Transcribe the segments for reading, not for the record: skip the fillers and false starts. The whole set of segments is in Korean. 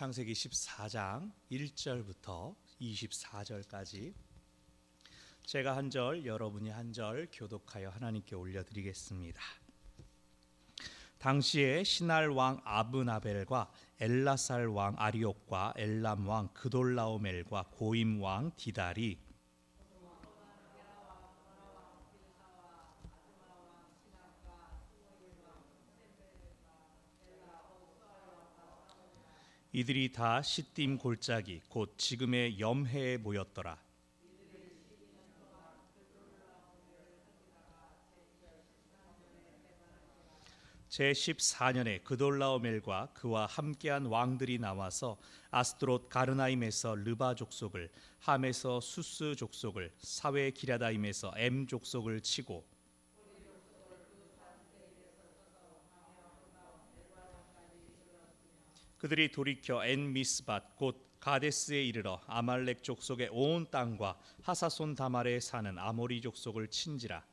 창세기 14장 1절부터 24절까지 제가 한 절, 여러분이 한 절 교독하여 하나님께 올려드리겠습니다. 당시에 시날 왕 아브나벨과 엘라살 왕 아리옥과 엘람 왕 그돌라오멜과 고임 왕 디달이 이들이 다 시딤 골짜기 곧 지금의 염해에 모였더라. 제14년에 그돌라오멜과 그와 함께한 왕들이 나와서 아스드롯 가르나임에서 르바 족속을, 함에서 수스 족속을, 사웨 기랴다임에서 엠 족속을 치고 그들이 돌이켜 엔 미스밧 곧 가데스에 이르러 아말렉 족속의 온 땅과 하사손 다말에 사는 아모리 족속을 친지라.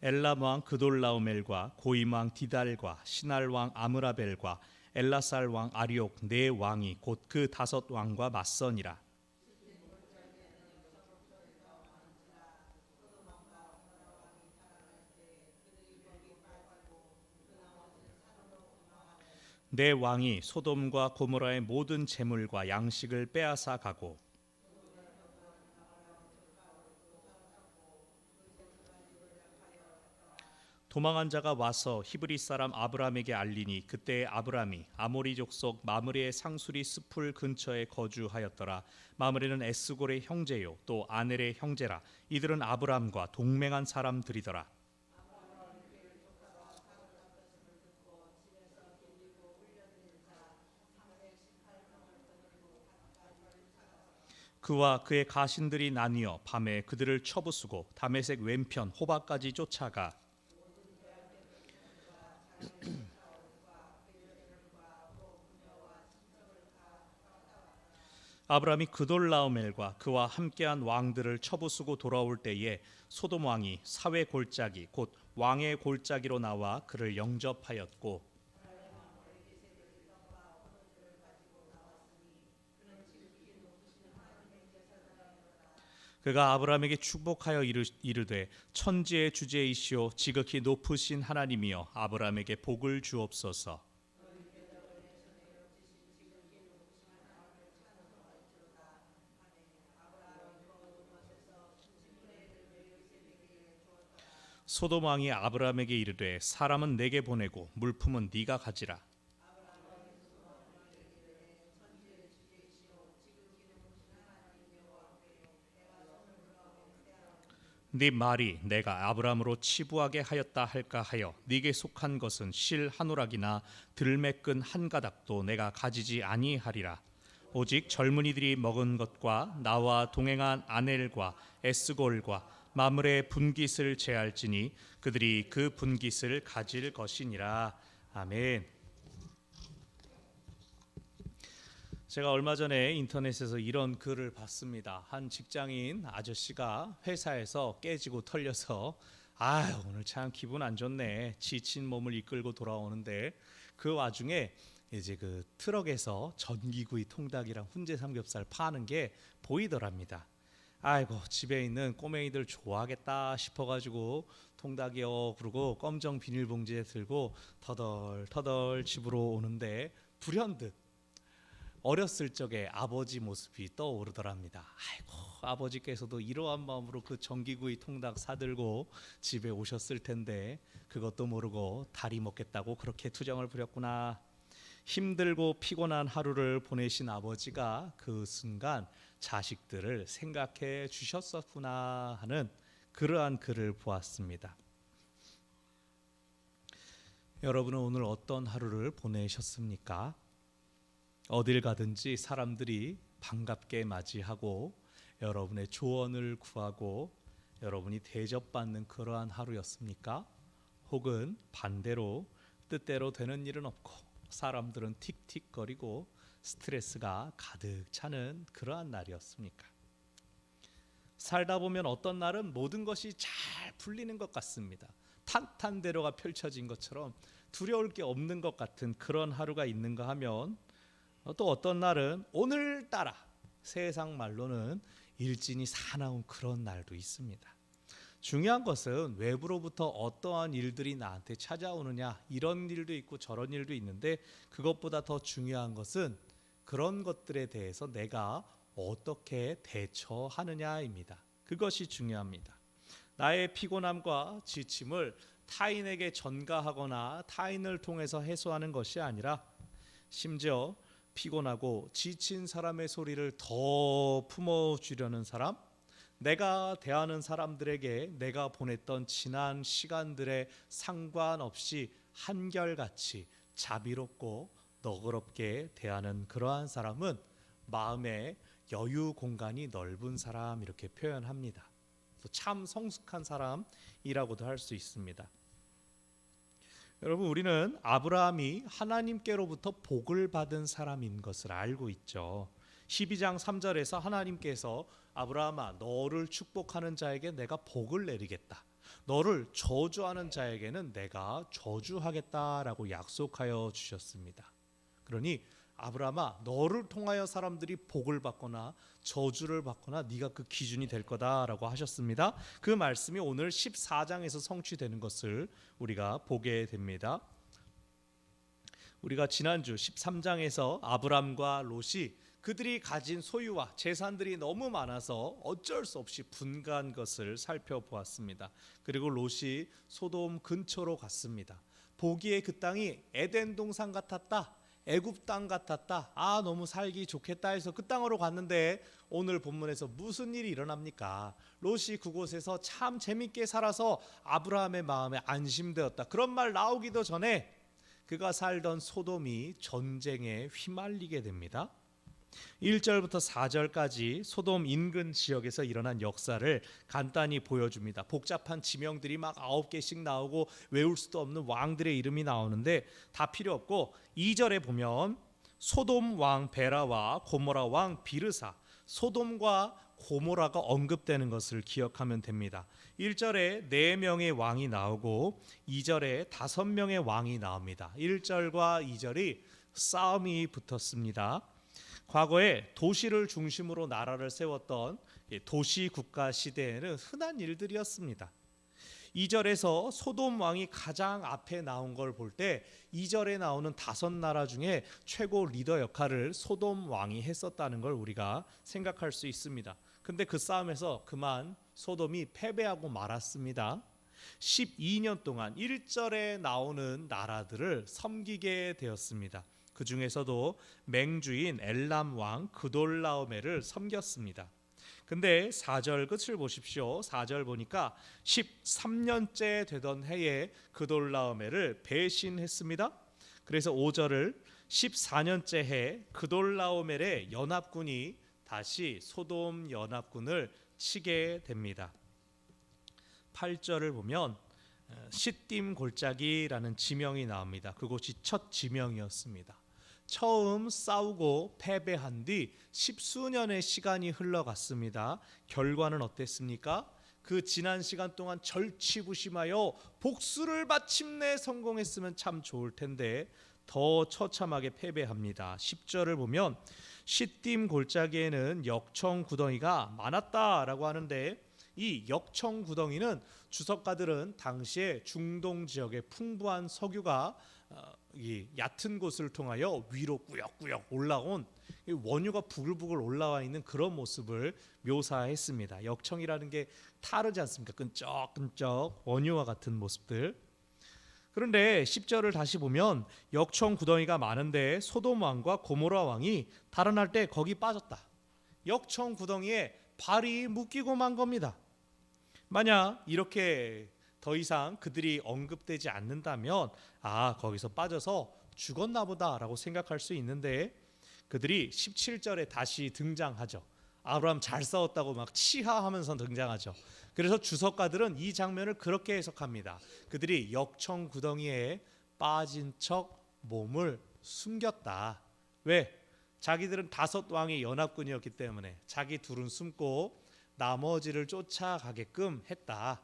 엘람 왕 그돌라오멜과 고임 왕 디달과 시날 왕 아므라벨과 엘라살 왕 아리옥 네 왕이 곧 그 다섯 왕과 맞서니라. 네 왕이 소돔과 고모라의 모든 재물과 양식을 빼앗아 가고 도망한 자가 와서 히브리 사람 아브람에게 알리니 그때 아브람이 아모리 족속 마므레의 상수리 스풀 근처에 거주하였더라. 마므레는 에스골의 형제요 또 아넬의 형제라. 이들은 아브람과 동맹한 사람들이더라. 그와 그의 가신들이 나뉘어 밤에 그들을 쳐부수고 다메섹 왼편 호바까지 쫓아가 아브람이 그돌라오멜과 그와 함께한 왕들을 쳐부수고 돌아올 때에 소돔 왕이 사회 골짜기 곧 왕의 골짜기로 나와 그를 영접하였고 그가 아브람에게 축복하여 이르되 천지의 주제이시오 지극히 높으신 하나님이여 아브람에게 복을 주옵소서. 소돔 왕이 아브람에게 이르되 사람은 내게 보내고 물품은 네가 가지라. 네 말이 내가 아브람으로 치부하게 하였다 할까 하여 네게 속한 것은 실 한 오락이나 들매끈 한 가닥도 내가 가지지 아니하리라. 오직 젊은이들이 먹은 것과 나와 동행한 아넬과 에스골과 마므레 분깃을 제할지니 그들이 그 분깃을 가질 것이니라. 아멘. 제가 얼마 전에 인터넷에서 이런 글을 봤습니다. 한 직장인 아저씨가 회사에서 깨지고 털려서 오늘 참 기분 안 좋네. 지친 몸을 이끌고 돌아오는데 그 와중에 이제 그 트럭에서 전기구이 통닭이랑 훈제 삼겹살 파는 게 보이더랍니다. 아이고 집에 있는 꼬맹이들 좋아하겠다 싶어가지고 통닭이요 그러고 검정 비닐봉지에 들고 터덜터덜 집으로 오는데 불현듯 어렸을 적에 아버지 모습이 떠오르더랍니다. 아이고 아버지께서도 이러한 마음으로 그 전기구이 통닭 사들고 집에 오셨을 텐데 그것도 모르고 다리 먹겠다고 그렇게 투정을 부렸구나. 힘들고 피곤한 하루를 보내신 아버지가 그 순간 자식들을 생각해 주셨었구나 하는 그러한 글을 보았습니다. 여러분은 오늘 어떤 하루를 보내셨습니까? 어딜 가든지 사람들이 반갑게 맞이하고 여러분의 조언을 구하고 여러분이 대접받는 그러한 하루였습니까? 혹은 반대로 뜻대로 되는 일은 없고 사람들은 틱틱거리고 스트레스가 가득 차는 그러한 날이었습니까? 살다 보면 어떤 날은 모든 것이 잘 풀리는 것 같습니다. 탄탄대로가 펼쳐진 것처럼 두려울 게 없는 것 같은 그런 하루가 있는가 하면, 또 어떤 날은 오늘따라 세상 말로는 일진이 사나운 그런 날도 있습니다. 중요한 것은 외부로부터 어떠한 일들이 나한테 찾아오느냐, 이런 일도 있고 저런 일도 있는데, 그것보다 더 중요한 것은 그런 것들에 대해서 내가 어떻게 대처하느냐입니다. 그것이 중요합니다. 나의 피곤함과 지침을 타인에게 전가하거나 타인을 통해서 해소하는 것이 아니라, 심지어 피곤하고 지친 사람의 소리를 더 품어주려는 사람, 내가 대하는 사람들에게 내가 보냈던 지난 시간들에 상관없이 한결같이 자비롭고 너그럽게 대하는 그러한 사람은 마음의 여유 공간이 넓은 사람, 이렇게 표현합니다. 참 성숙한 사람이라고도 할 수 있습니다. 여러분, 우리는 아브라함이 하나님께로부터 복을 받은 사람인 것을 알고 있죠. 12장 3절에서 하나님께서 아브라함아, 너를 축복하는 자에게 내가 복을 내리겠다, 너를 저주하는 자에게는 내가 저주하겠다라고 약속하여 주셨습니다. 그러니 아브라함아, 너를 통하여 사람들이 복을 받거나 저주를 받거나 네가 그 기준이 될 거다라고 하셨습니다. 그 말씀이 오늘 14장에서 성취되는 것을 우리가 보게 됩니다. 우리가 지난주 13장에서 아브람과 롯이 그들이 가진 소유와 재산들이 너무 많아서 어쩔 수 없이 분가한 것을 살펴보았습니다. 그리고 롯이 소돔 근처로 갔습니다. 보기에 그 땅이 에덴 동산 같았다, 애굽 땅 같았다, 너무 살기 좋겠다 해서 그 땅으로 갔는데, 오늘 본문에서 무슨 일이 일어납니까? 롯이 그곳에서 참 재밌게 살아서 아브라함의 마음에 안심되었다, 그런 말 나오기도 전에 그가 살던 소돔이 전쟁에 휘말리게 됩니다. 1절부터 4절까지 소돔 인근 지역에서 일어난 역사를 간단히 보여줍니다. 복잡한 지명들이 막 9개씩 나오고 외울 수도 없는 왕들의 이름이 나오는데 다 필요 없고, 2절에 보면 소돔 왕 베라와 고모라 왕 비르사, 소돔과 고모라가 언급되는 것을 기억하면 됩니다. 1절에 4명의 왕이 나오고 2절에 5명의 왕이 나옵니다. 1절과 2절이 싸움이 붙었습니다. 과거에 도시를 중심으로 나라를 세웠던 도시 국가 시대에는 흔한 일들이었습니다. 2절에서 소돔 왕이 가장 앞에 나온 걸 볼 때 2절에 나오는 5나라 중에 최고 리더 역할을 소돔 왕이 했었다는 걸 우리가 생각할 수 있습니다. 근데 그 싸움에서 그만 소돔이 패배하고 말았습니다. 12년 동안 1절에 나오는 나라들을 섬기게 되었습니다. 그 중에서도 맹주인 엘람 왕 그돌라오메를 섬겼습니다. 근데 4절 끝을 보십시오. 4절 보니까 13년째 되던 해에 그돌라오메를 배신했습니다. 그래서 5절을 14년째 해 그돌라오멜의 연합군이 다시 소돔 연합군을 치게 됩니다. 8절을 보면 시딤 골짜기라는 지명이 나옵니다. 그곳이 첫 지명이었습니다. 처음 싸우고 패배한 뒤 10수년의 시간이 흘러갔습니다. 결과는 어땠습니까? 그 지난 시간 동안 절치부심하여 복수를 마침내 성공했으면 참 좋을 텐데 더 처참하게 패배합니다. 10절을 보면 시딤 골짜기에는 역청 구덩이가 많았다라고 하는데, 이 역청 구덩이는 주석가들은 당시에 중동 지역의 풍부한 석유가 이 얕은 곳을 통하여 위로 꾸역꾸역 올라온 원유가 부글부글 올라와 있는 그런 모습을 묘사했습니다. 역청이라는 게 타르지 않습니까? 끈적끈적 원유와 같은 모습들. 그런데 10절을 다시 보면 역청 구덩이가 많은데 소돔 왕과 고모라 왕이 달아날 때 거기 빠졌다. 역청 구덩이에 발이 묶이고 만 겁니다. 만약 이렇게 더 이상 그들이 언급되지 않는다면 거기서 빠져서 죽었나 보다라고 생각할 수 있는데, 그들이 17절에 다시 등장하죠. 아브라함 잘 싸웠다고 막 치하하면서 등장하죠. 그래서 주석가들은 이 장면을 그렇게 해석합니다. 그들이 역청 구덩이에 빠진 척 몸을 숨겼다. 왜? 자기들은 5왕의 연합군이었기 때문에 자기 둘은 숨고 나머지를 쫓아가게끔 했다.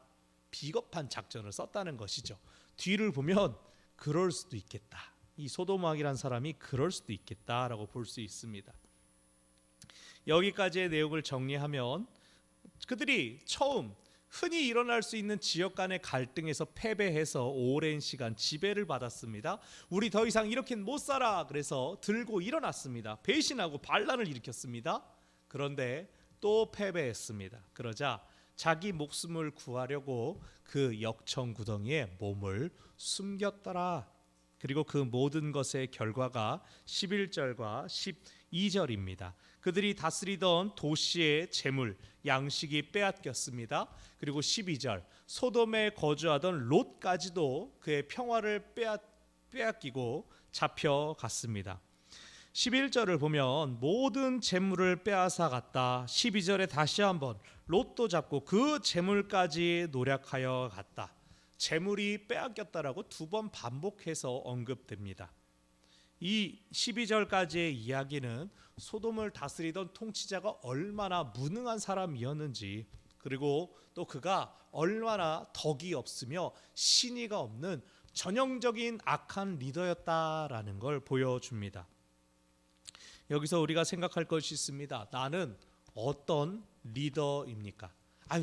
비겁한 작전을 썼다는 것이죠. 뒤를 보면 그럴 수도 있겠다. 이 소돔왕이란 사람이 그럴 수도 있겠다라고 볼 수 있습니다. 여기까지의 내용을 정리하면 그들이 처음 흔히 일어날 수 있는 지역 간의 갈등에서 패배해서 오랜 시간 지배를 받았습니다. 우리 더 이상 이렇게는 못 살아. 그래서 들고 일어났습니다. 배신하고 반란을 일으켰습니다. 그런데 또 패배했습니다. 그러자 자기 목숨을 구하려고 그 역청 구덩이에 몸을 숨겼더라. 그리고 그 모든 것의 결과가 11절과 12절입니다. 그들이 다스리던 도시의 재물, 양식이 빼앗겼습니다. 그리고 12절, 소돔에 거주하던 롯까지도 그의 평화를 빼앗기고 잡혀갔습니다. 11절을 보면 모든 재물을 빼앗아 갔다. 12절에 다시 한번 롯도 잡고 그 재물까지 노략하여 갔다. 재물이 빼앗겼다라고 두 번 반복해서 언급됩니다. 이 12절까지의 이야기는 소돔을 다스리던 통치자가 얼마나 무능한 사람이었는지, 그리고 또 그가 얼마나 덕이 없으며 신의가 없는 전형적인 악한 리더였다라는 걸 보여줍니다. 여기서 우리가 생각할 것이 있습니다. 나는 어떤 리더입니까?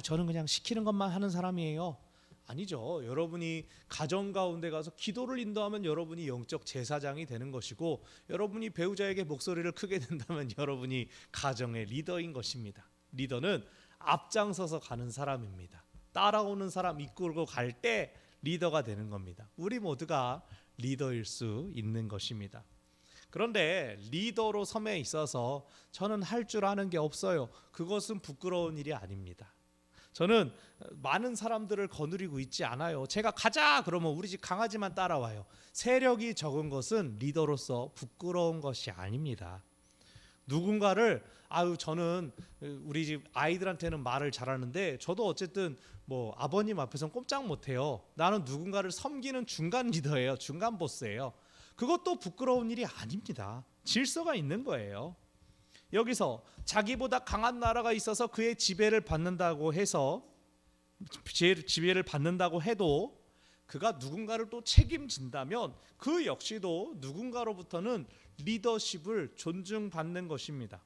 저는 그냥 시키는 것만 하는 사람이에요. 아니죠. 여러분이 가정 가운데 가서 기도를 인도하면 여러분이 영적 제사장이 되는 것이고, 여러분이 배우자에게 목소리를 크게 낸다면 여러분이 가정의 리더인 것입니다. 리더는 앞장서서 가는 사람입니다. 따라오는 사람 이끌고 갈 때 리더가 되는 겁니다. 우리 모두가 리더일 수 있는 것입니다. 그런데 리더로 섬에 있어서 저는 할 줄 아는 게 없어요. 그것은 부끄러운 일이 아닙니다. 저는 많은 사람들을 거느리고 있지 않아요. 제가 가자 그러면 우리 집 강아지만 따라와요. 세력이 적은 것은 리더로서 부끄러운 것이 아닙니다. 누군가를 저는 우리 집 아이들한테는 말을 잘하는데 저도 어쨌든 아버님 앞에서는 꼼짝 못해요. 나는 누군가를 섬기는 중간 리더예요. 중간 보스예요. 그것도 부끄러운 일이 아닙니다. 질서가 있는 거예요. 여기서 자기보다 강한 나라가 있어서 그의 지배를 받는다고 해서 지배를 받는다고 해도 그가 누군가를 또 책임진다면 그 역시도 누군가로부터는 리더십을 존중받는 것입니다.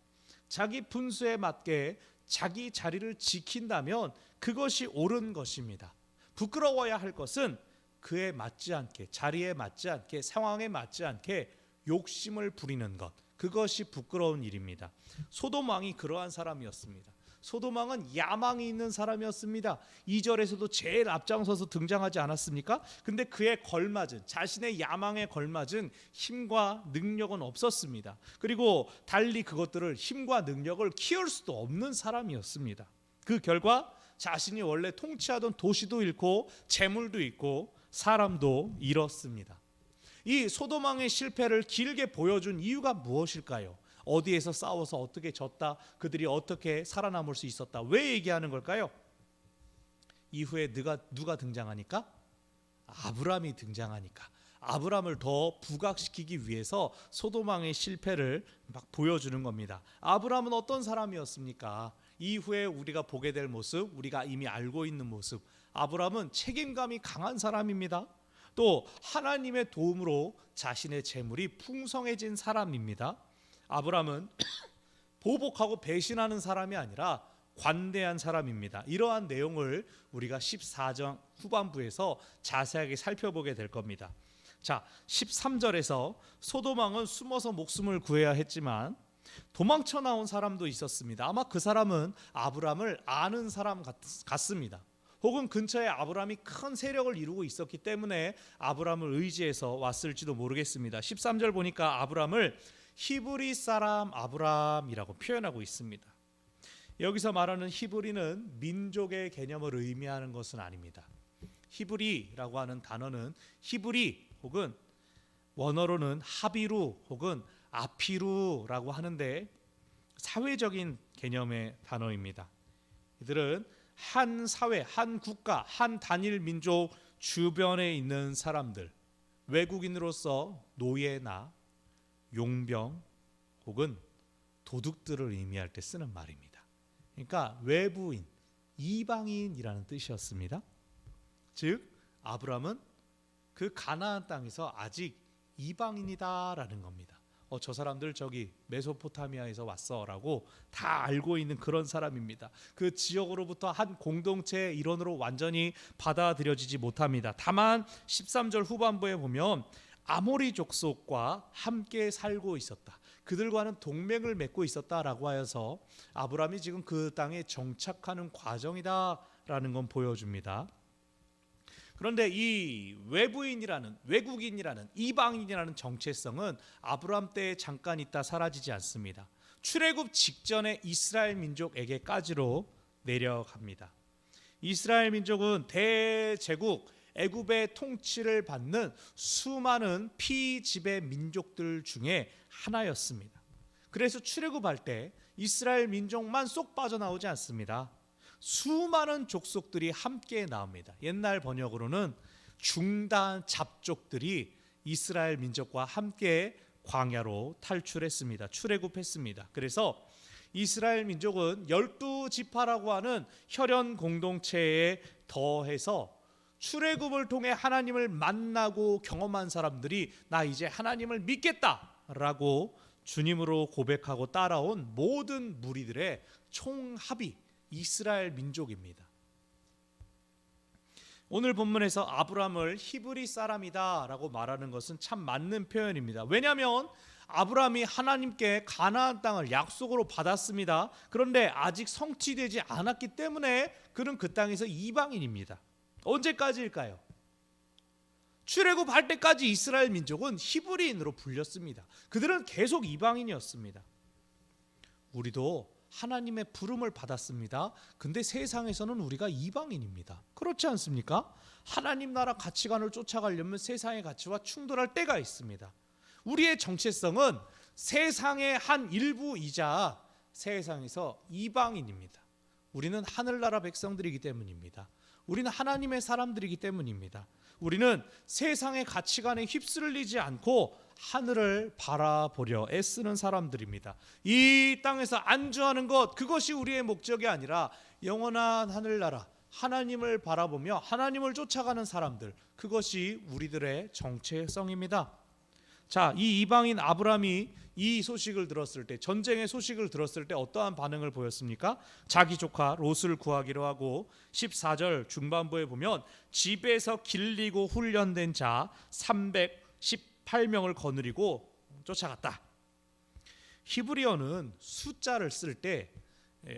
자기 분수에 맞게 자기 자리를 지킨다면 그것이 옳은 것입니다. 부끄러워야 할 것은 그에 맞지 않게, 자리에 맞지 않게, 상황에 맞지 않게 욕심을 부리는 것, 그것이 부끄러운 일입니다. 소돔 왕이 그러한 사람이었습니다. 소돔 왕은 야망이 있는 사람이었습니다. 2절에서도 제일 앞장서서 등장하지 않았습니까? 근데 그에 걸맞은, 자신의 야망에 걸맞은 힘과 능력은 없었습니다. 그리고 달리 그것들을, 힘과 능력을 키울 수도 없는 사람이었습니다. 그 결과 자신이 원래 통치하던 도시도 잃고 재물도 잃고 사람도 잃었습니다. 이 소돔 왕의 실패를 길게 보여준 이유가 무엇일까요? 어디에서 싸워서 어떻게 졌다, 그들이 어떻게 살아남을 수 있었다, 왜 얘기하는 걸까요? 이후에 누가 등장하니까? 아브람이 등장하니까, 아브람을 더 부각시키기 위해서 소돔 왕의 실패를 막 보여주는 겁니다. 아브람은 어떤 사람이었습니까? 이후에 우리가 보게 될 모습, 우리가 이미 알고 있는 모습, 아브람은 책임감이 강한 사람입니다. 또 하나님의 도움으로 자신의 재물이 풍성해진 사람입니다. 아브람은 보복하고 배신하는 사람이 아니라 관대한 사람입니다. 이러한 내용을 우리가 14장 후반부에서 자세하게 살펴보게 될 겁니다. 자, 13절에서 소돔 왕은 숨어서 목숨을 구해야 했지만 도망쳐 나온 사람도 있었습니다. 아마 그 사람은 아브람을 아는 사람 같습니다. 혹은 근처에 아브람이 큰 세력을 이루고 있었기 때문에 아브람을 의지해서 왔을지도 모르겠습니다. 13절 보니까 아브람을 히브리 사람 아브람이라고 표현하고 있습니다. 여기서 말하는 히브리는 민족의 개념을 의미하는 것은 아닙니다. 히브리라고 하는 단어는 히브리 혹은 원어로는 하비루 혹은 아피루라고 하는데 사회적인 개념의 단어입니다. 이들은 한 사회, 한 국가, 한 단일 민족 주변에 있는 사람들, 외국인으로서 노예나 용병 혹은 도둑들을 의미할 때 쓰는 말입니다. 그러니까 외부인, 이방인이라는 뜻이었습니다. 즉 아브라함은 그 가나안 땅에서 아직 이방인이다라는 겁니다. 저 사람들 저기 메소포타미아에서 왔어라고 다 알고 있는 그런 사람입니다. 그 지역으로부터 한 공동체의 일원으로 완전히 받아들여지지 못합니다. 다만 13절 후반부에 보면 아모리 족속과 함께 살고 있었다, 그들과는 동맹을 맺고 있었다라고 하여서 아브라함이 지금 그 땅에 정착하는 과정이다라는 건 보여줍니다. 그런데 이 외국인이라는 이방인이라는 정체성은 아브라함 때에 잠깐 있다 사라지지 않습니다. 출애굽 직전에 이스라엘 민족에게까지로 내려갑니다. 이스라엘 민족은 대제국 애굽의 통치를 받는 수많은 피지배 민족들 중에 하나였습니다. 그래서 출애굽할 때 이스라엘 민족만 쏙 빠져나오지 않습니다. 수많은 족속들이 함께 나옵니다. 옛날 번역으로는 중단 잡족들이 이스라엘 민족과 함께 광야로 탈출했습니다. 출애굽했습니다. 그래서 이스라엘 민족은 12지파라고 하는 혈연 공동체에 더해서 출애굽을 통해 하나님을 만나고 경험한 사람들이 나 이제 하나님을 믿겠다라고 주님으로 고백하고 따라온 모든 무리들의 총합이 이스라엘 민족입니다. 오늘 본문에서 아브라함을 히브리 사람이다라고 말하는 것은 참 맞는 표현입니다. 왜냐하면 아브라함이 하나님께 가나안 땅을 약속으로 받았습니다. 그런데 아직 성취되지 않았기 때문에 그는 그 땅에서 이방인입니다. 언제까지일까요? 출애굽할 때까지 이스라엘 민족은 히브리인으로 불렸습니다. 그들은 계속 이방인이었습니다. 우리도 하나님의 부름을 받았습니다. 근데 세상에서는 우리가 이방인입니다. 그렇지 않습니까? 하나님 나라 가치관을 쫓아가려면 세상의 가치와 충돌할 때가 있습니다. 우리의 정체성은 세상의 한 일부이자 세상에서 이방인입니다. 우리는 하늘나라 백성들이기 때문입니다. 우리는 하나님의 사람들이기 때문입니다. 우리는 세상의 가치관에 휩쓸리지 않고 하늘을 바라보려 애쓰는 사람들입니다. 이 땅에서 안주하는 것, 그것이 우리의 목적이 아니라 영원한 하늘나라 하나님을 바라보며 하나님을 쫓아가는 사람들, 그것이 우리들의 정체성입니다. 자, 이 이방인 아브라함이 이 소식을 들었을 때, 전쟁의 소식을 들었을 때 어떠한 반응을 보였습니까? 자기 조카 롯을 구하기로 하고 14절 중반부에 보면 집에서 길리고 훈련된 자 318명을 거느리고 쫓아갔다. 히브리어는 숫자를 쓸 때,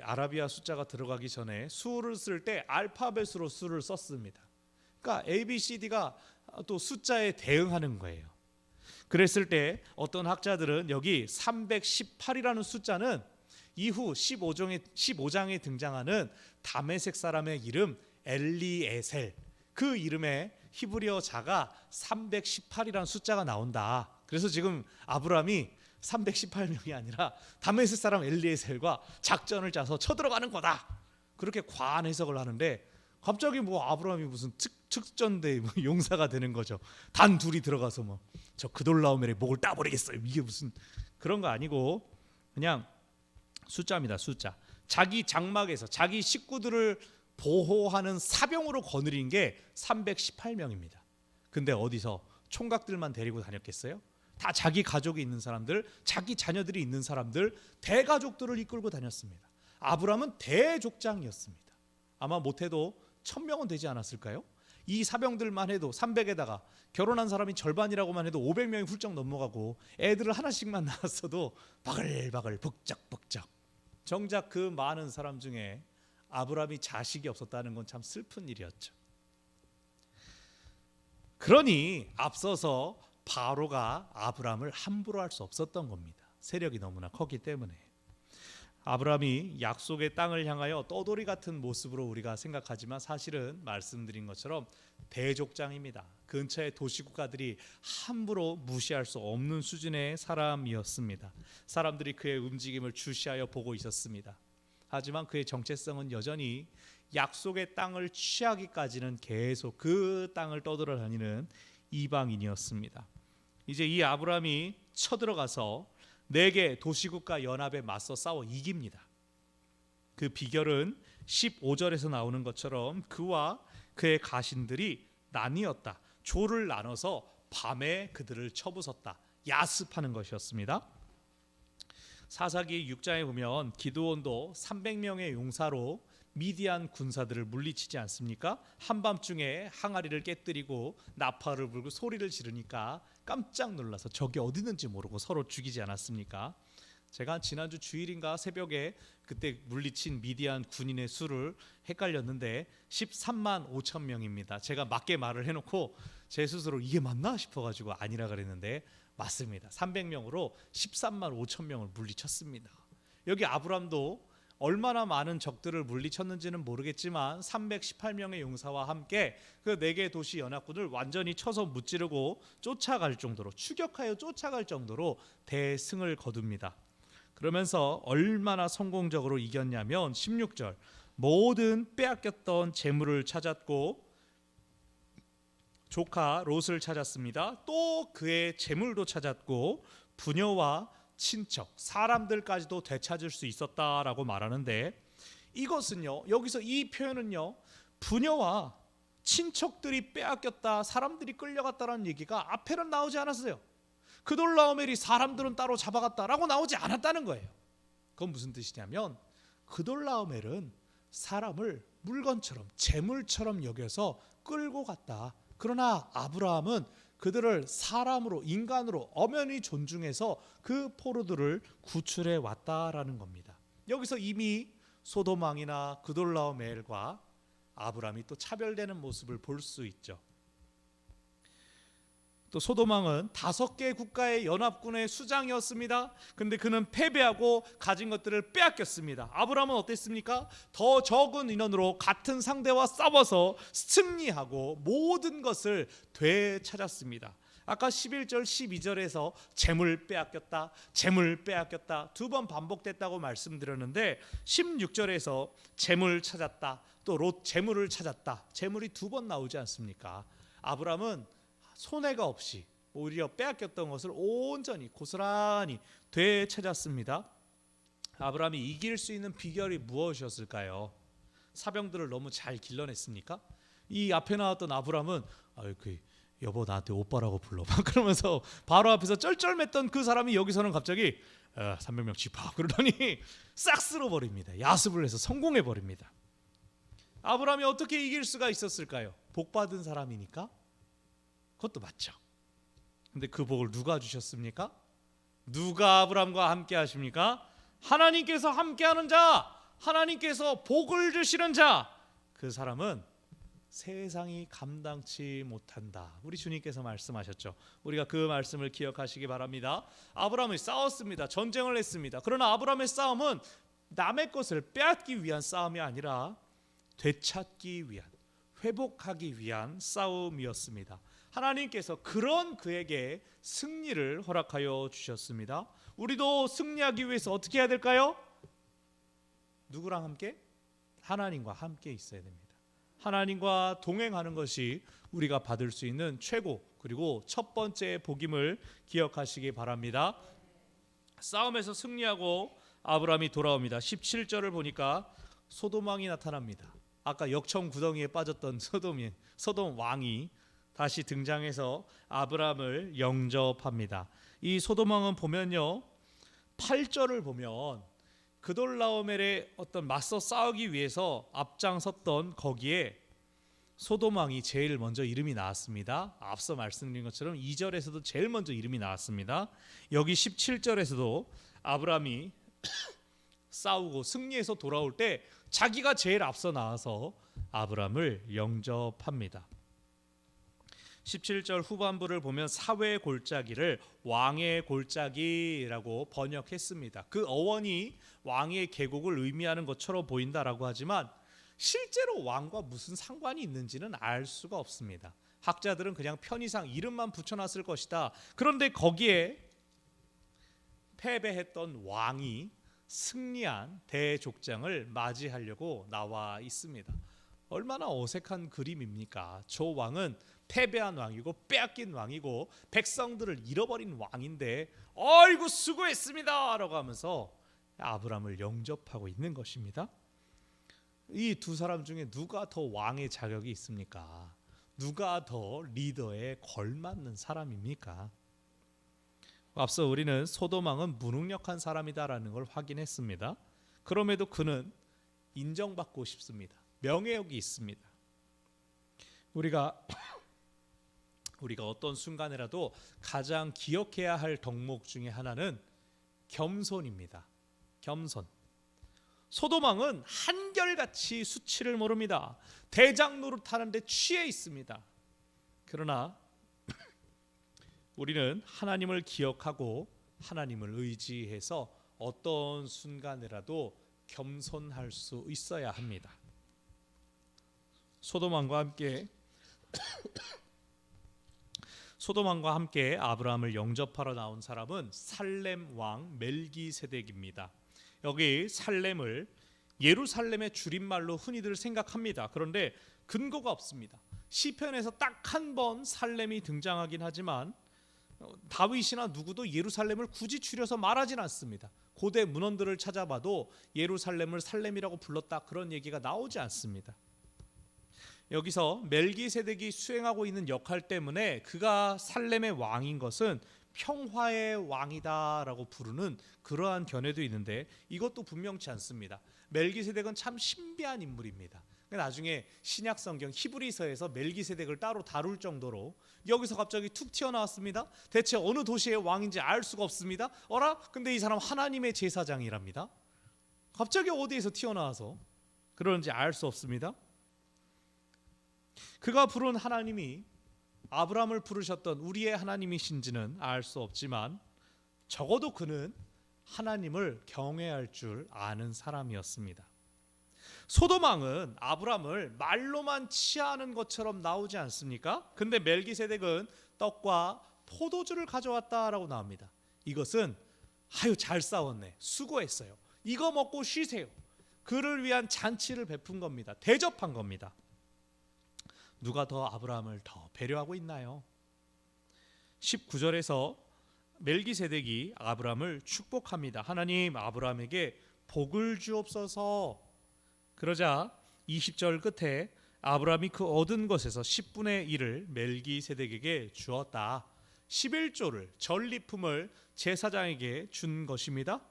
아라비아 숫자가 들어가기 전에 수를 쓸 때 알파벳으로 수를 썼습니다. 그러니까 ABCD가 또 숫자에 대응하는 거예요. 그랬을 때 어떤 학자들은 여기 318이라는 숫자는 이후 15장에 등장하는 다메섹 사람의 이름 엘리에셀, 그 이름의 히브리어 자가 318이라는 숫자가 나온다. 그래서 지금 아브라함이 318명이 아니라 다메섹 사람 엘리에셀과 작전을 짜서 쳐들어가는 거다, 그렇게 과한 해석을 하는데, 갑자기 뭐 아브라함이 무슨 특전대 용사가 되는 거죠. 단 둘이 들어가서 저 그돌라오멜의 목을 따버리겠어요, 이게 무슨 그런 거 아니고 그냥 숫자입니다. 숫자. 자기 장막에서 자기 식구들을 보호하는 사병으로 거느린 게 318명입니다. 근데 어디서 총각들만 데리고 다녔겠어요? 다 자기 가족이 있는 사람들, 자기 자녀들이 있는 사람들, 대가족들을 이끌고 다녔습니다. 아브라함은 대족장이었습니다. 아마 못해도 1000명은 되지 않았을까요? 이 사병들만 해도 300에다가 결혼한 사람이 절반이라고만 해도 500명이 훌쩍 넘어가고 애들을 하나씩만 낳았어도 바글바글 벅적벅적. 정작 그 많은 사람 중에 아브라함이 자식이 없었다는 건 참 슬픈 일이었죠. 그러니 앞서서 바로가 아브라함을 함부로 할 수 없었던 겁니다. 세력이 너무나 컸기 때문에. 아브라함이 약속의 땅을 향하여 떠돌이 같은 모습으로 우리가 생각하지만 사실은 말씀드린 것처럼 대족장입니다. 근처의 도시국가들이 함부로 무시할 수 없는 수준의 사람이었습니다. 사람들이 그의 움직임을 주시하여 보고 있었습니다. 하지만 그의 정체성은 여전히 약속의 땅을 취하기까지는 계속 그 땅을 떠돌아다니는 이방인이었습니다. 이제 이 아브라함이 쳐들어가서 4개 도시국가 연합에 맞서 싸워 이깁니다. 그 비결은 15절에서 나오는 것처럼 그와 그의 가신들이 나뉘었다. 조를 나눠서 밤에 그들을 쳐부쉈다. 야습하는 것이었습니다. 사사기 6장에 보면 기드온도 300명의 용사로 미디안 군사들을 물리치지 않습니까? 한밤중에 항아리를 깨뜨리고 나팔을 불고 소리를 지르니까 깜짝 놀라서 적이 어디 있는지 모르고 서로 죽이지 않았습니까? 제가 지난주 주일인가 새벽에 그때 물리친 미디안 군인의 수를 헷갈렸는데 13만 5천 명입니다. 제가 맞게 말을 해놓고 제 스스로 이게 맞나 싶어가지고 아니라 그랬는데 맞습니다. 300명으로 13만 5천 명을 물리쳤습니다. 여기 아브람도 얼마나 많은 적들을 물리쳤는지는 모르겠지만 318명의 용사와 함께 그 4개 도시 연합군을 완전히 쳐서 무찌르고 쫓아갈 정도로, 추격하여 쫓아갈 정도로 대승을 거둡니다. 그러면서 얼마나 성공적으로 이겼냐면 16절, 모든 빼앗겼던 재물을 찾았고 조카 롯을 찾았습니다. 또 그의 재물도 찾았고 부녀와 친척, 사람들까지도 되찾을 수 있었다라고 말하는데, 이것은요, 여기서 이 표현은요, 부녀와 친척들이 빼앗겼다, 사람들이 끌려갔다라는 얘기가 앞에는 나오지 않았어요. 그돌라오멜이 사람들은 따로 잡아갔다라고 나오지 않았다는 거예요. 그건 무슨 뜻이냐면 그돌라오멜은 사람을 물건처럼, 재물처럼 여겨서 끌고 갔다. 그러나 아브라함은 그들을 사람으로, 인간으로 엄연히 존중해서 그 포로들을 구출해 왔다라는 겁니다. 여기서 이미 소돔 왕이나 그돌라오멜과 아브라함이 또 차별되는 모습을 볼 수 있죠. 또 소돔 왕은 5개 국가의 연합군의 수장이었습니다. 근데 그는 패배하고 가진 것들을 빼앗겼습니다. 아브라함은 어땠습니까? 더 적은 인원으로 같은 상대와 싸워서 승리하고 모든 것을 되찾았습니다. 아까 11절 12절에서 재물 빼앗겼다, 재물 빼앗겼다 2번 반복됐다고 말씀드렸는데 16절에서 재물 찾았다, 또 롯 재물을 찾았다, 재물이 2번 나오지 않습니까? 아브라함은 손해가 없이 오히려 빼앗겼던 것을 온전히 고스란히 되찾았습니다. 아브라함이 이길 수 있는 비결이 무엇이었을까요? 사병들을 너무 잘 길러냈습니까? 이 앞에 나왔던 아브라함은 여보 나한테 오빠라고 불러 막 그러면서 바로 앞에서 쩔쩔맸던 그 사람이 여기서는 갑자기 300명 집합 그러더니 싹 쓸어버립니다. 야습을 해서 성공해버립니다. 아브라함이 어떻게 이길 수가 있었을까요? 복받은 사람이니까? 그것도 맞죠. 근데 그 복을 누가 주셨습니까? 누가 아브라함과 함께 하십니까? 하나님께서 함께하는 자, 하나님께서 복을 주시는 자, 그 사람은 세상이 감당치 못한다. 우리 주님께서 말씀하셨죠. 우리가 그 말씀을 기억하시기 바랍니다. 아브라함이 싸웠습니다. 전쟁을 했습니다. 그러나 아브라함의 싸움은 남의 것을 빼앗기 위한 싸움이 아니라 되찾기 위한, 회복하기 위한 싸움이었습니다. 하나님께서 그런 그에게 승리를 허락하여 주셨습니다. 우리도 승리하기 위해서 어떻게 해야 될까요? 누구랑 함께? 하나님과 함께 있어야 됩니다. 하나님과 동행하는 것이 우리가 받을 수 있는 최고 그리고 첫 번째 복임을 기억하시기 바랍니다. 싸움에서 승리하고 아브라함이 돌아옵니다. 17절을 보니까 소돔 왕이 나타납니다. 아까 역청 구덩이에 빠졌던 소돔 왕이 다시 등장해서 아브라함을 영접합니다. 이 소돔 왕은 보면요, 8절을 보면 그돌라오멜의 어떤 맞서 싸우기 위해서 앞장섰던 거기에 소돔 왕이 제일 먼저 이름이 나왔습니다. 앞서 말씀드린 것처럼 2절에서도 제일 먼저 이름이 나왔습니다. 여기 17절에서도 아브라함이 싸우고 승리해서 돌아올 때 자기가 제일 앞서 나와서 아브라함을 영접합니다. 17절 후반부를 보면 사회 골짜기를 왕의 골짜기라고 번역했습니다. 그 어원이 왕의 계곡을 의미하는 것처럼 보인다라고 하지만 실제로 왕과 무슨 상관이 있는지는 알 수가 없습니다. 학자들은 그냥 편의상 이름만 붙여놨을 것이다. 그런데 거기에 패배했던 왕이 승리한 대족장을 맞이하려고 나와 있습니다. 얼마나 어색한 그림입니까? 저 왕은 패배한 왕이고 빼앗긴 왕이고 백성들을 잃어버린 왕인데 아이고 수고했습니다 라고 하면서 아브라함을 영접하고 있는 것입니다. 이 두 사람 중에 누가 더 왕의 자격이 있습니까? 누가 더 리더에 걸맞는 사람입니까? 앞서 우리는 소돔 왕은 무능력한 사람이다라는 걸 확인했습니다. 그럼에도 그는 인정받고 싶습니다. 명예욕이 있습니다. 우리가 어떤 순간에라도 가장 기억해야 할 덕목 중에 하나는 겸손입니다. 겸손. 소돔 왕은 한결같이 수치를 모릅니다. 대장 노릇하는데 취해 있습니다. 그러나 우리는 하나님을 기억하고 하나님을 의지해서 어떤 순간에라도 겸손할 수 있어야 합니다. 소돔 왕과 함께 아브라함을 영접하러 나온 사람은 살렘 왕 멜기세덱입니다. 여기 살렘을 예루살렘의 줄임말로 흔히들 생각합니다. 그런데 근거가 없습니다. 시편에서 딱 한 번 살렘이 등장하긴 하지만 다윗이나 누구도 예루살렘을 굳이 줄여서 말하진 않습니다. 고대 문헌들을 찾아봐도 예루살렘을 살렘이라고 불렀다 그런 얘기가 나오지 않습니다. 여기서 멜기세덱이 수행하고 있는 역할 때문에 그가 살렘의 왕인 것은 평화의 왕이다라고 부르는 그러한 견해도 있는데 이것도 분명치 않습니다. 멜기세덱은 참 신비한 인물입니다. 나중에 신약 성경 히브리서에서 멜기세덱을 따로 다룰 정도로 여기서 갑자기 툭 튀어나왔습니다. 대체 어느 도시의 왕인지 알 수가 없습니다. 어라? 근데 이 사람 하나님의 제사장이랍니다. 갑자기 어디에서 튀어나와서 그러는지 알 수 없습니다. 그가 부른 하나님이 아브라함을 부르셨던 우리의 하나님이신지는 알 수 없지만 적어도 그는 하나님을 경외할 줄 아는 사람이었습니다. 소돔 왕은 아브라함을 말로만 치하하는 것처럼 나오지 않습니까? 근데 멜기세덱은 떡과 포도주를 가져왔다라고 나옵니다. 이것은 아유 잘 싸웠네, 수고했어요, 이거 먹고 쉬세요, 그를 위한 잔치를 베푼 겁니다. 대접한 겁니다. 누가 더 아브라함을 더 배려하고 있나요? 19절에서 멜기세덱이 아브라함을 축복합니다. 하나님 아브라함에게 복을 주옵소서. 그러자 20절 끝에 아브라함이 그 얻은 것에서 10분의 1을 멜기세덱에게 주었다. 11조를 전리품을 제사장에게 준 것입니다.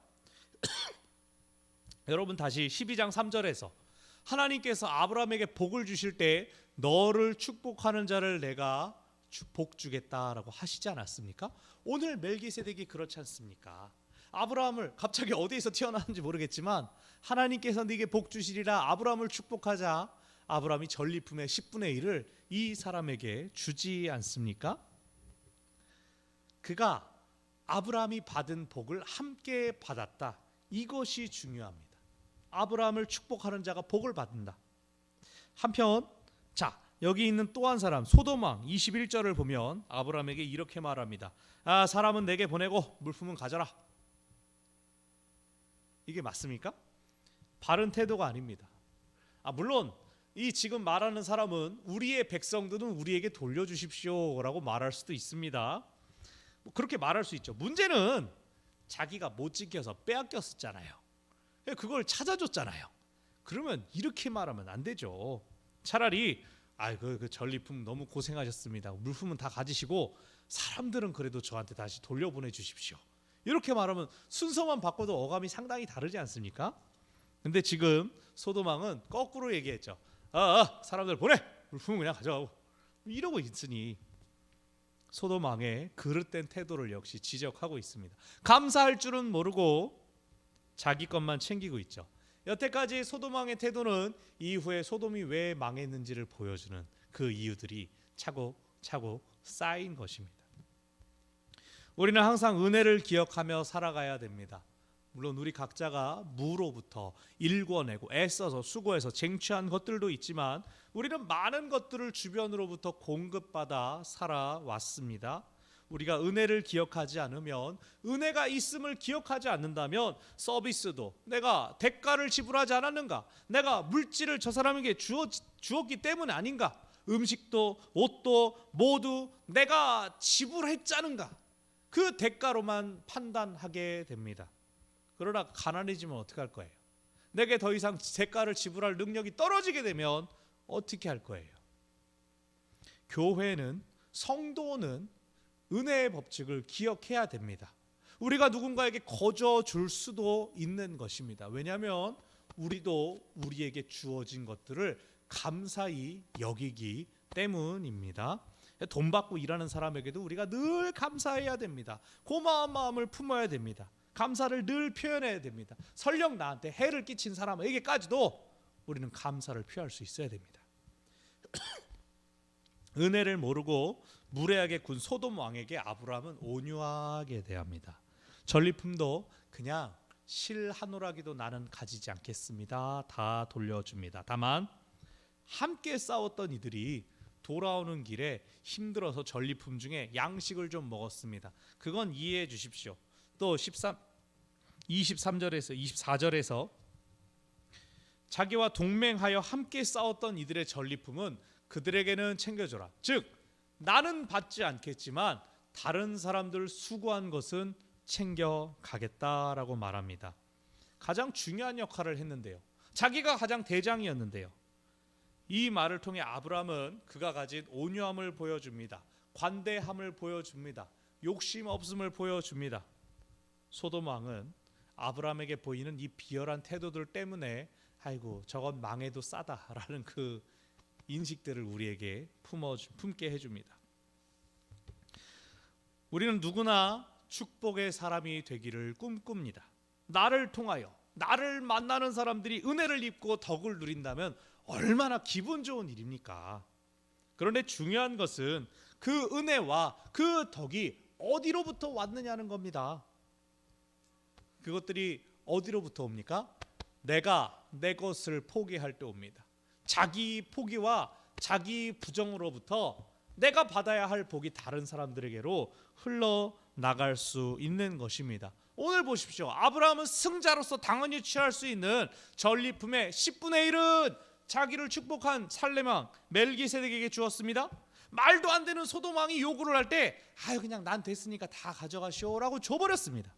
여러분 다시 12장 3절에서 하나님께서 아브라함에게 복을 주실 때 너를 축복하는 자를 내가 복 주겠다라고 하시지 않았습니까? 오늘 멜기세덱이 그렇지 않습니까? 아브라함을 갑자기 어디에서 튀어나왔는지 모르겠지만 하나님께서 네게 복 주시리라 아브라함을 축복하자 아브라함이 전리품의 10분의 1을 이 사람에게 주지 않습니까? 그가 아브라함이 받은 복을 함께 받았다. 이것이 중요합니다. 아브라함을 축복하는 자가 복을 받는다. 한편 자 여기 있는 또 한 사람 소돔 왕 21절을 보면 아브라함에게 이렇게 말합니다. 아 사람은 내게 보내고 물품은 가져라. 이게 맞습니까? 바른 태도가 아닙니다. 물론 이 지금 말하는 사람은 우리의 백성들은 우리에게 돌려주십시오라고 말할 수도 있습니다. 그렇게 말할 수 있죠. 문제는 자기가 못 지켜서 빼앗겼었잖아요. 그걸 찾아줬잖아요. 그러면 이렇게 말하면 안 되죠. 차라리 그 전리품 너무 고생하셨습니다. 물품은 다 가지시고 사람들은 그래도 저한테 다시 돌려보내 주십시오. 이렇게 말하면 순서만 바꿔도 어감이 상당히 다르지 않습니까? 근데 지금 소돔 왕은 거꾸로 얘기했죠. 사람들 보내! 물품은 그냥 가져가고. 이러고 있으니 소돔 왕의 그릇된 태도를 역시 지적하고 있습니다. 감사할 줄은 모르고 자기 것만 챙기고 있죠. 여태까지 소돔 왕의 태도는 이후에 소돔이 왜 망했는지를 보여주는 그 이유들이 차곡차곡 쌓인 것입니다. 우리는 항상 은혜를 기억하며 살아가야 됩니다. 물론 우리 각자가 무로부터 일궈내고 애써서 수고해서 쟁취한 것들도 있지만 우리는 많은 것들을 주변으로부터 공급받아 살아왔습니다. 우리가 은혜를 기억하지 않으면, 은혜가 있음을 기억하지 않는다면 서비스도 내가 대가를 지불하지 않았는가, 내가 물질을 저 사람에게 주었기 때문 아닌가, 음식도 옷도 모두 내가 지불했자는가, 그 대가로만 판단하게 됩니다. 그러나 가난해지면 어떡할 거예요? 내게 더 이상 대가를 지불할 능력이 떨어지게 되면 어떻게 할 거예요? 교회는, 성도는 은혜의 법칙을 기억해야 됩니다. 우리가 누군가에게 거저 줄 수도 있는 것입니다. 왜냐하면 우리도 우리에게 주어진 것들을 감사히 여기기 때문입니다. 돈 받고 일하는 사람에게도 우리가 늘 감사해야 됩니다. 고마운 마음을 품어야 됩니다. 감사를 늘 표현해야 됩니다. 설령 나한테 해를 끼친 사람에게까지도 우리는 감사를 표할 수 있어야 됩니다. 은혜를 모르고 무례하게 군 소돔 왕에게 아브라함은 온유하게 대합니다. 전리품도 그냥 실 한 오라기도 나는 가지지 않겠습니다. 다 돌려줍니다. 다만 함께 싸웠던 이들이 돌아오는 길에 힘들어서 전리품 중에 양식을 좀 먹었습니다. 그건 이해해 주십시오. 또 23절에서 24절에서 자기와 동맹하여 함께 싸웠던 이들의 전리품은 그들에게는 챙겨줘라. 즉 나는 받지 않겠지만 다른 사람들 수고한 것은 챙겨가겠다라고 말합니다. 가장 중요한 역할을 했는데요. 자기가 가장 대장이었는데요. 이 말을 통해 아브라함은 그가 가진 온유함을 보여줍니다. 관대함을 보여줍니다. 욕심 없음을 보여줍니다. 소돔 왕은 아브라함에게 보이는 이 비열한 태도들 때문에 아이고 저건 망해도 싸다라는 그 인식들을 우리에게 품게 해줍니다. 우리는 누구나 축복의 사람이 되기를 꿈꿉니다. 나를 통하여 나를 만나는 사람들이 은혜를 입고 덕을 누린다면 얼마나 기분 좋은 일입니까? 그런데 중요한 것은 그 은혜와 그 덕이 어디로부터 왔느냐는 겁니다. 그것들이 어디로부터 옵니까? 내가 내 것을 포기할 때 옵니다. 자기 포기와 자기 부정으로부터 내가 받아야 할 복이 다른 사람들에게로 흘러나갈 수 있는 것입니다. 오늘 보십시오. 아브라함은 승자로서 당연히 취할 수 있는 전리품의 10분의 1은 자기를 축복한 살레망 멜기세덱에게 주었습니다. 말도 안 되는 소돔 왕이 요구를 할 때 아유 그냥 난 됐으니까 다 가져가시오라고 줘버렸습니다.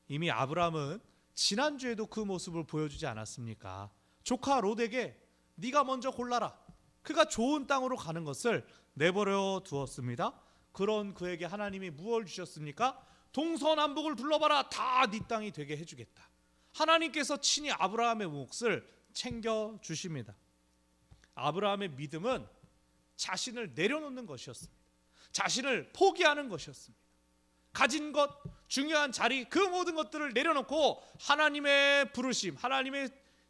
이미 아브라함은 지난주에도 그 모습을 보여주지 않았습니까? 조카 롯에게 네가 먼저 골라라. 그가 좋은 땅으로 가는 것을 내버려 두었습니다. 그런 그에게 하나님이 무엇을 주셨습니까? 동서남북을 둘러봐라. 다 네 땅이 되게 해주겠다. 하나님께서 친히 아브라함의 몫을 챙겨주십니다. 아브라함의 믿음은 자신을 내려놓는 것이었습니다. 자신을 포기하는 것이었습니다. 가진 것, 중요한 자리, 그 모든 것들을 내려놓고 하나님의 부르심, 하나님의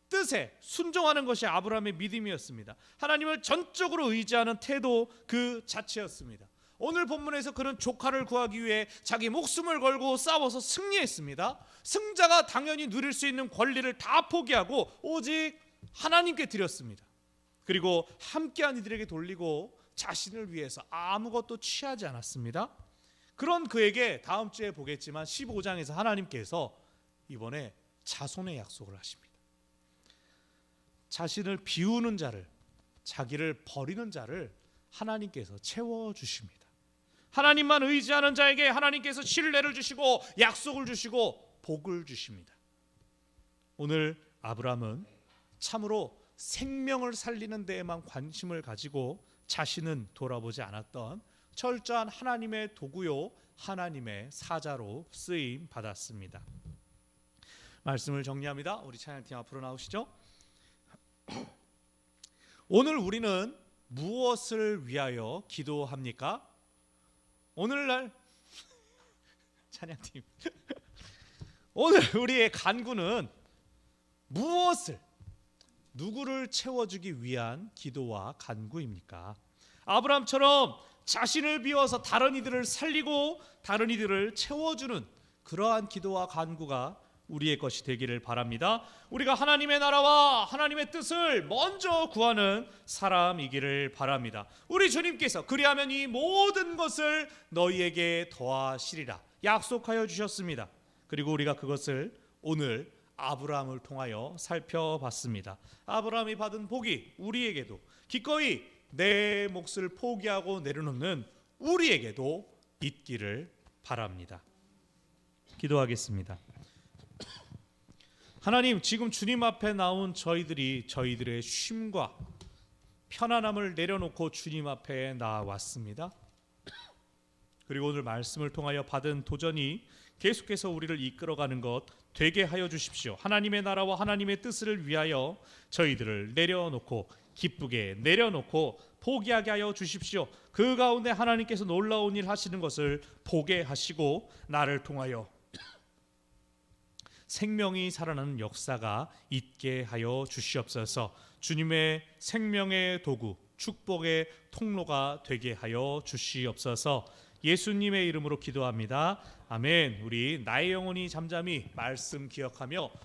뜻에 순종하는 것이 아브라함의 믿음이었습니다. 하나님을 전적으로 의지하는 태도 그 자체였습니다. 오늘 본문에서 그는 조카를 구하기 위해 자기 목숨을 걸고 싸워서 승리했습니다. 승자가 당연히 누릴 수 있는 권리를 다 포기하고 오직 하나님께 드렸습니다. 그리고 함께한 이들에게 돌리고 자신을 위해서 아무것도 취하지 않았습니다. 그런 그에게 다음 주에 보겠지만 15장에서 하나님께서 이번에 자손의 약속을 하십니다. 자신을 비우는 자를, 자기를 버리는 자를 하나님께서 채워주십니다. 하나님만 의지하는 자에게 하나님께서 신뢰를 주시고 약속을 주시고 복을 주십니다. 오늘 아브라함은 참으로 생명을 살리는 데에만 관심을 가지고 자신은 돌아보지 않았던 철저한 하나님의 도구요 하나님의 사자로 쓰임 받았습니다. 말씀을 정리합니다. 우리 찬양팀 앞으로 나오시죠. 오늘 우리는 무엇을 위하여 기도합니까? 오늘날 찬양팀 오늘 우리의 간구는 무엇을, 누구를 채워주기 위한 기도와 간구입니까? 아브라함처럼 자신을 비워서 다른 이들을 살리고 다른 이들을 채워주는 그러한 기도와 간구가 우리의 것이 되기를 바랍니다. 우리가 하나님의 나라와 하나님의 뜻을 먼저 구하는 사람이기를 바랍니다. 우리 주님께서 그리하면 이 모든 것을 너희에게 더하시리라 약속하여 주셨습니다. 그리고 우리가 그것을 오늘 아브라함을 통하여 살펴봤습니다. 아브라함이 받은 복이 우리에게도, 기꺼이 내 몫을 포기하고 내려놓는 우리에게도 있기를 바랍니다. 기도하겠습니다. 하나님, 지금 주님 앞에 나온 저희들의 쉼과 편안함을 내려놓고 주님 앞에 나왔습니다. 그리고 오늘 말씀을 통하여 받은 도전이 계속해서 우리를 이끌어가는 것 되게 하여 주십시오. 하나님의 나라와 하나님의 뜻을 위하여 저희들을 내려놓고 기쁘게 내려놓고 포기하게 하여 주십시오. 그 가운데 하나님께서 놀라운 일 하시는 것을 보게 하시고 나를 통하여 생명이 살아나는 역사가 있게 하여 주시옵소서. 주님의 생명의 도구, 축복의 통로가 되게 하여 주시옵소서. 예수님의 이름으로 기도합니다. 아멘. 우리 나의 영혼이 잠잠히 말씀 기억하며